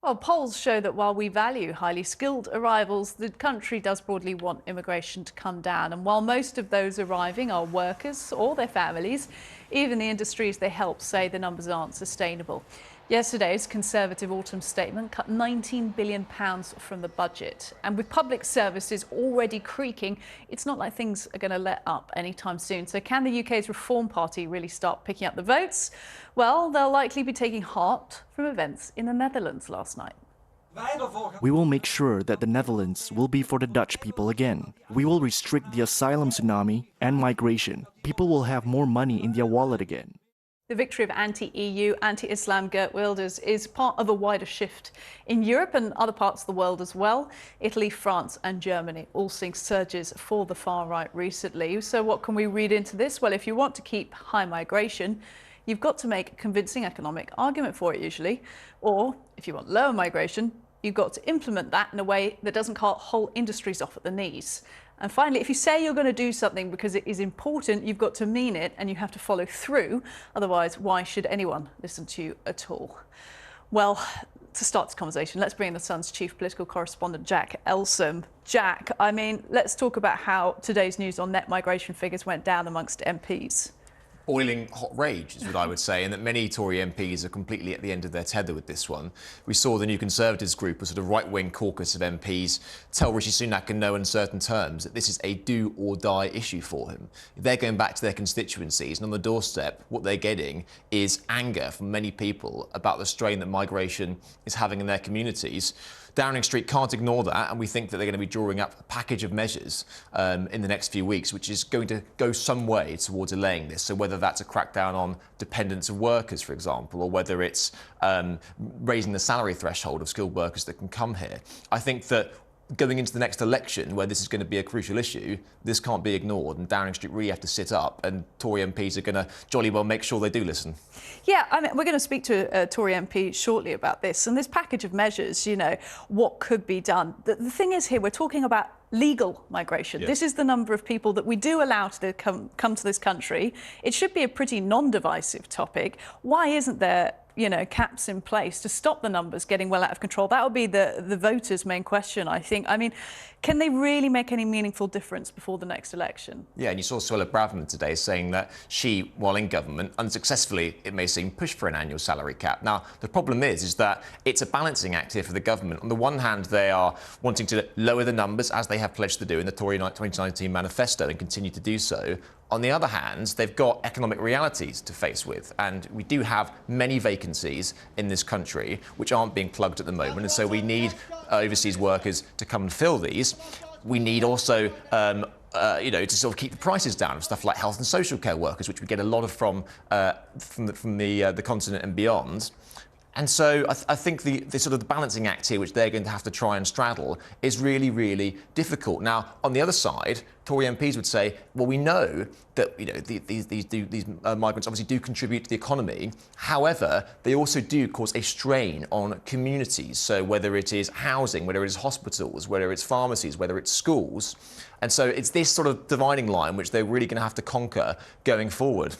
Well, polls show that while we value highly skilled arrivals, the country does broadly want immigration to come down. And while most of those arriving are workers or their families, even the industries they help say the numbers aren't sustainable. Yesterday's Conservative autumn statement cut £19 billion from the budget. And with public services already creaking, it's not like things are going to let up anytime soon. So can the UK's Reform Party really start picking up the votes? Well, they'll likely be taking heart from events in the Netherlands last night. We will make sure that the Netherlands will be for the Dutch people again. We will restrict the asylum tsunami and migration. People will have more money in their wallet again. The victory of anti-EU, anti-Islam Geert Wilders is part of a wider shift in Europe and other parts of the world as well. Italy, France and Germany all seeing surges for the far right recently. So what can we read into this? Well, if you want to keep high migration, you've got to make a convincing economic argument for it usually. Or if you want lower migration, you've got to implement that in a way that doesn't cut whole industries off at the knees. And finally, if you say you're going to do something because it is important, you've got to mean it and you have to follow through. Otherwise, why should anyone listen to you at all? Well, to start this conversation, let's bring in the Sun's chief political correspondent, Jack Elsom. Jack, I mean, let's talk about how today's news on net migration figures went down amongst MPs. Boiling hot rage is what I would say, and that many Tory MPs are completely at the end of their tether with this one. We saw the New Conservatives group, a sort of right-wing caucus of MPs, tell Rishi Sunak in no uncertain terms that this is a do-or-die issue for him. They're going back to their constituencies, and on the doorstep, what they're getting is anger from many people about the strain that migration is having in their communities. Downing Street can't ignore that, and we think that they're going to be drawing up a package of measures in the next few weeks, which is going to go some way towards allaying this. So whether that's a crackdown on dependence of workers, for example, or whether it's raising the salary threshold of skilled workers that can come here, I think that going into the next election, where this is going to be a crucial issue, this can't be ignored, and Downing Street really have to sit up, and Tory MPs are going to jolly well make sure they do listen. Yeah, I mean, we're going to speak to a Tory MP shortly about this, and this package of measures, you know, what could be done. The thing is here, we're talking about legal migration. Yes. This is the number of people that we do allow to come to this country. It should be a pretty non-divisive topic. Why isn't there, you know, caps in place to stop the numbers getting well out of control? That would be the voters' main question, I think. I mean, can they really make any meaningful difference before the next election? Yeah, and you saw Suella Braverman today saying that she, while in government, unsuccessfully, it may seem, pushed for an annual salary cap. Now, the problem is that it's a balancing act here for the government. On the one hand, they are wanting to lower the numbers, as they have pledged to do in the Tory 2019 manifesto, and continue to do so. On the other hand, they've got economic realities to face with, and we do have many vacancies in this country which aren't being plugged at the moment, and so we need overseas workers to come and fill these. We need also to sort of keep the prices down of stuff like health and social care workers, which we get a lot of from the continent and beyond. And so I think the sort of the balancing act here, which they're going to have to try and straddle, is really, really difficult. Now, on the other side, Tory MPs would say, well, we know that these migrants obviously do contribute to the economy. However, they also do cause a strain on communities. So whether it is housing, whether it is hospitals, whether it's pharmacies, whether it's schools. And so it's this sort of dividing line which they're really going to have to conquer going forward.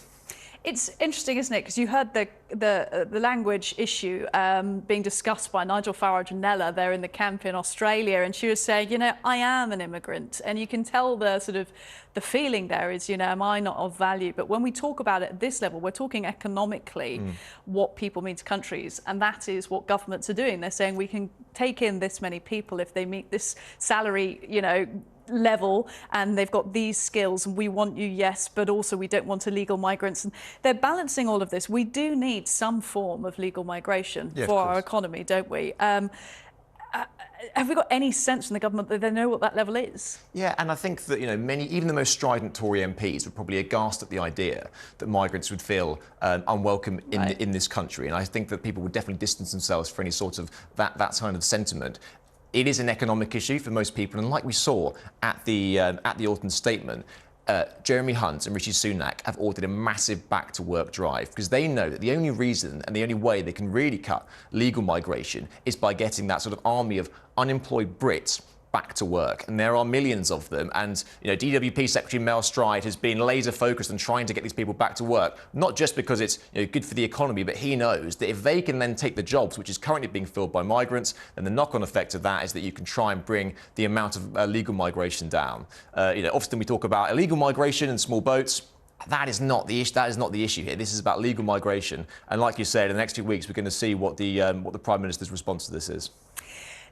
It's interesting, isn't it? Because you heard the language issue being discussed by Nigel Farage and Nella there in the camp in Australia, and she was saying, you know, I am an immigrant, and you can tell the sort of the feeling there is, you know, am I not of value? But when we talk about it at this level, we're talking economically what people mean to countries, and that is what governments are doing. They're saying we can take in this many people if they meet this salary, you know, level, and they've got these skills, and we want you, yes, but also we don't want illegal migrants. And they're balancing all of this. We do need some form of legal migration for our economy, don't we? Have we got any sense from the government that they know what that level is? Yeah, and I think that, you know, many, even the most strident Tory MPs were probably aghast at the idea that migrants would feel unwelcome in this country. And I think that people would definitely distance themselves from any sort of that kind of sentiment. It is an economic issue for most people, and like we saw at the autumn statement, Jeremy Hunt and Rishi Sunak have ordered a massive back-to-work drive because they know that the only reason and the only way they can really cut legal migration is by getting that sort of army of unemployed Brits back to work, and there are millions of them. And DWP Secretary Mel Stride has been laser focused on trying to get these people back to work, not just because it's good for the economy, but he knows that if they can then take the jobs which is currently being filled by migrants, then the knock-on effect of that is that you can try and bring the amount of legal migration down. Often we talk about illegal migration and small boats. That is not the issue. That is not the issue here. This is about legal migration, and like you said, in the next 2 weeks we're going to see what the Prime Minister's response to this is.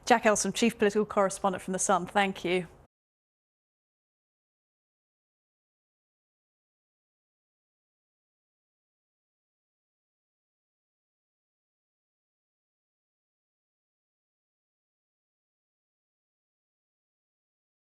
Jack Elsom, Chief Political Correspondent from The Sun, thank you.